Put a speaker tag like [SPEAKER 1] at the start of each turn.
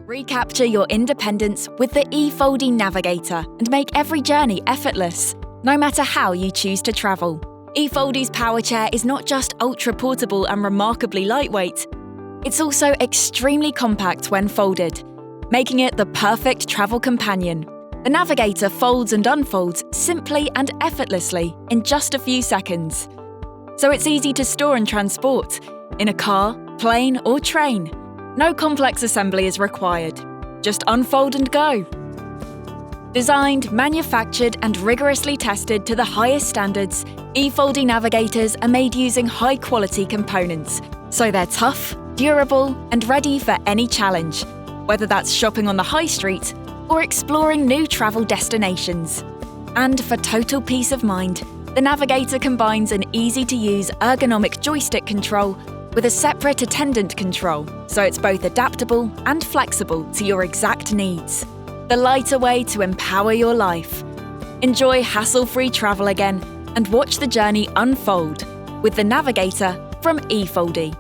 [SPEAKER 1] Recapture your independence with the eFOLDi Navigator and make every journey effortless, no matter how you choose to travel. eFOLDi's Powerchair is not just ultra-portable and remarkably lightweight, it's also extremely compact when folded, making it the perfect travel companion. The Navigator folds and unfolds simply and effortlessly in just a few seconds. So it's easy to store and transport, in a car, plane or train. No complex assembly is required. Just unfold and go. Designed, manufactured and rigorously tested to the highest standards, eFOLDi Navigators are made using high-quality components, so they're tough, durable and ready for any challenge, whether that's shopping on the high street or exploring new travel destinations. And for total peace of mind, the Navigator combines an easy-to-use ergonomic joystick control with a separate attendant control, so it's both adaptable and flexible to your exact needs. The lighter way to empower your life. Enjoy hassle-free travel again and watch the journey unfold with the Navigator from eFOLDi.